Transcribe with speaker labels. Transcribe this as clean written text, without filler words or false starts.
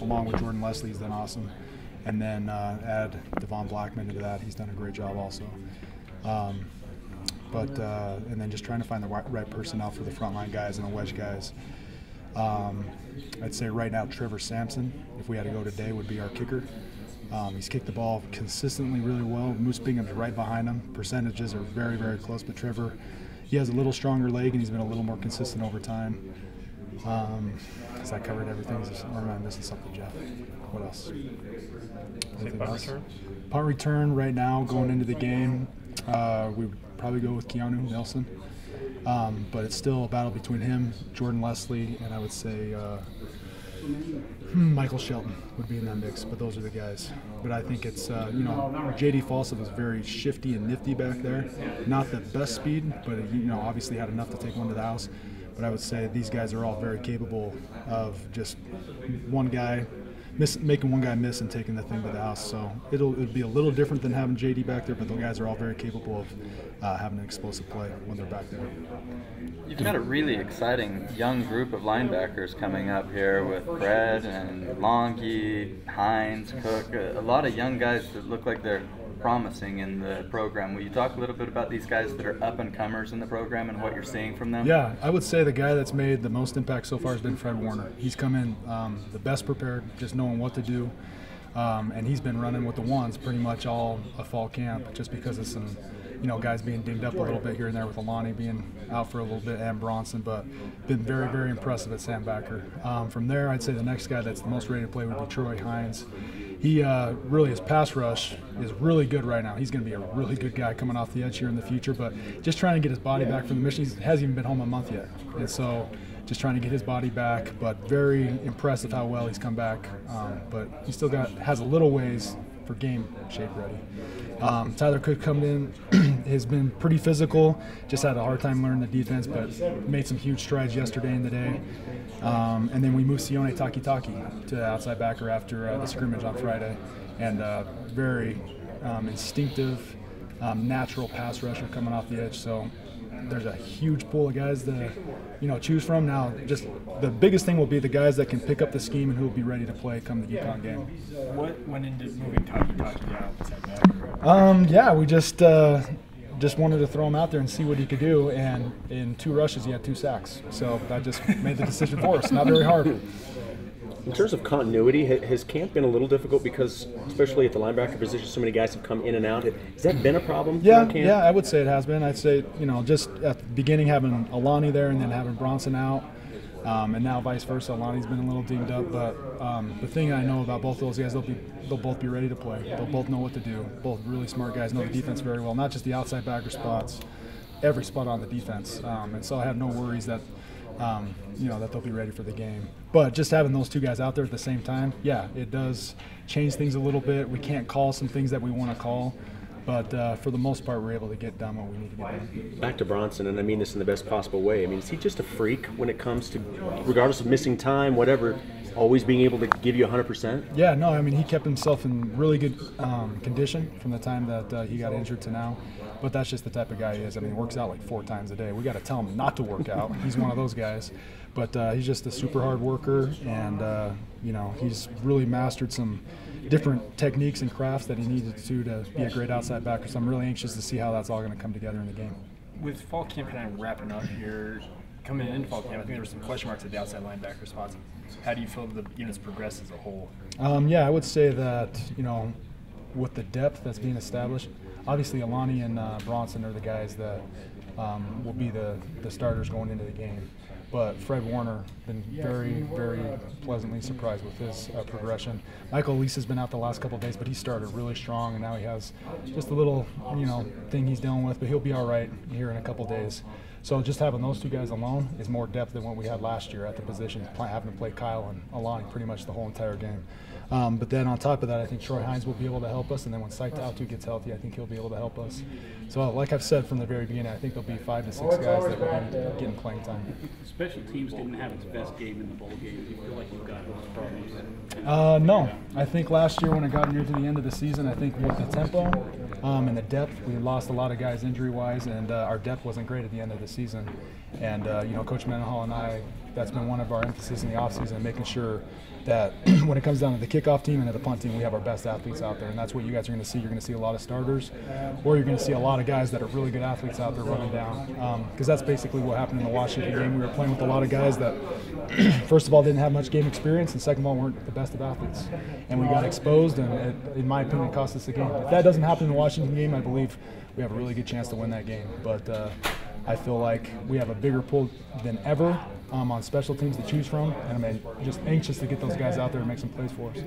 Speaker 1: along with Jordan Leslie, he's done awesome. And then add Devon Blackman into that. He's done a great job also. And then just trying to find the right personnel for the frontline guys and the wedge guys. I'd say right now Trevor Sampson, if we had to go today, would be our kicker. He's kicked the ball consistently really well. Moose Bingham's right behind him. Percentages are very, very close, but Trevor, he has a little stronger leg and he's been a little more consistent over time. Because I covered everything. Or am I missing something, Jeff? What else? Anything else? Punt return right now going into the game. We would probably go with Keanu Nelson. But it's still a battle between him, Jordan Leslie, and I would say Michael Shelton would be in that mix. But those are the guys. But I think it's, J.D. Falsett was very shifty and nifty back there. Not the best speed, but, obviously had enough to take one to the house. But I would say these guys are all very capable of just one guy making one guy miss and taking the thing to the house. So it'll be a little different than having JD back there, but the guys are all very capable of having an explosive play when they're back there.
Speaker 2: You've got a really exciting young group of linebackers coming up here with Fred and Longy, Hines, Cook, a lot of young guys that look like they're promising in the program. Will you talk a little bit about these guys that are up-and-comers in the program and what you're seeing from them?
Speaker 1: Yeah, I would say the guy that's made the most impact so far has been Fred Warner. He's come in the best prepared, just knowing what to do, and he's been running with the ones pretty much all a fall camp just because of some guys being dinged up a little bit here and there with Alani being out for a little bit and Bronson, but been very, very impressive at Sam Backer. From there, I'd say the next guy that's the most ready to play would be Troy Hines. He really, his pass rush is really good right now. He's going to be a really good guy coming off the edge here in the future, but just trying to get his body back from the mission. He hasn't even been home a month yet. And so just trying to get his body back, but very impressive how well he's come back. But he still has a little ways for game shape ready. Tyler Cook coming in has been pretty physical, just had a hard time learning the defense, but made some huge strides yesterday and today. And then we moved Sione Takitaki to outside backer after the scrimmage on Friday, and very instinctive, natural pass rusher coming off the edge. So there's a huge pool of guys to choose from. Now, just the biggest thing will be the guys that can pick up the scheme and who will be ready to play come the UConn game.
Speaker 3: What went into moving Takitaki out outside backer?
Speaker 1: Yeah, we just wanted to throw him out there and see what he could do, and in 2 rushes he had 2 sacks. So that just made the decision for us. Not very hard.
Speaker 4: In terms of continuity, has camp been a little difficult because, especially at the linebacker position, so many guys have come in and out? Has that been a problem?
Speaker 1: Yeah, I would say it has been. I'd say, just at the beginning having Alani there and then having Bronson out, and now vice versa. Alani's been a little dinged up, but the thing I know about both those guys, they'll both be ready to play. They'll both know what to do. Both really smart guys, know the defense very well, not just the outside backer spots, every spot on the defense. And so I have no worries that that they'll be ready for the game. But just having those 2 guys out there at the same time, yeah, it does change things a little bit. We can't call some things that we want to call, but for the most part, we're able to get done what we need to get done.
Speaker 4: Back to Bronson, and I mean this in the best possible way. I mean, is he just a freak when it comes to, regardless of missing time, whatever, always being able to give you 100%?
Speaker 1: Yeah, no, I mean, he kept himself in really good condition from the time that he got injured to now. But that's just the type of guy he is. I mean, he works out like 4 times a day. We got to tell him not to work out. He's one of those guys. But he's just a super hard worker, and he's really mastered some different techniques and crafts that he needed to be a great outside backer. So I'm really anxious to see how that's all going to come together in the game.
Speaker 3: With fall camp kind of wrapping up here, coming into fall camp, I think there were some question marks at the outside linebacker spots. How do you feel the units progress as a whole?
Speaker 1: Yeah, I would say that with the depth that's being established, obviously Alani and Bronson are the guys that will be the starters going into the game. But Fred Warner been very, very pleasantly surprised with his progression. Michael Lisa's been out the last couple of days, but he started really strong, and now he has just a little, thing he's dealing with. But he'll be all right here in a couple of days. So just having those 2 guys alone is more depth than what we had last year at the position, having to play Kyle and Alani pretty much the whole entire game. But then on top of that, I think Troy Hines will be able to help us, and then when Saitautu gets healthy, I think he'll be able to help us. So like I've said from the very beginning, I think there'll be 5 to 6 guys that will be getting playing time.
Speaker 5: Special teams didn't have its best game in the bowl game. Do you feel like you've got those problems?
Speaker 1: No. I think last year when it got near to the end of the season, I think with the tempo and the depth, we lost a lot of guys injury-wise, and our depth wasn't great at the end of the season. And, Coach Mendenhall and I, that's been one of our emphasis in the offseason, making sure that when it comes down to the kickoff team and to the punt team, we have our best athletes out there, and that's what you guys are going to see. You're going to see a lot of starters, or you're going to see a lot of guys that are really good athletes out there running down, because that's basically what happened in the Washington game. We were playing with a lot of guys that, first of all, didn't have much game experience, and second of all, weren't the best of athletes. And we got exposed, and it, in my opinion, cost us the game. If that doesn't happen in the Washington game, I believe we have a really good chance to win that game. But I feel like we have a bigger pull than ever on special teams to choose from, and I'm just anxious to get those guys out there and make some plays for us.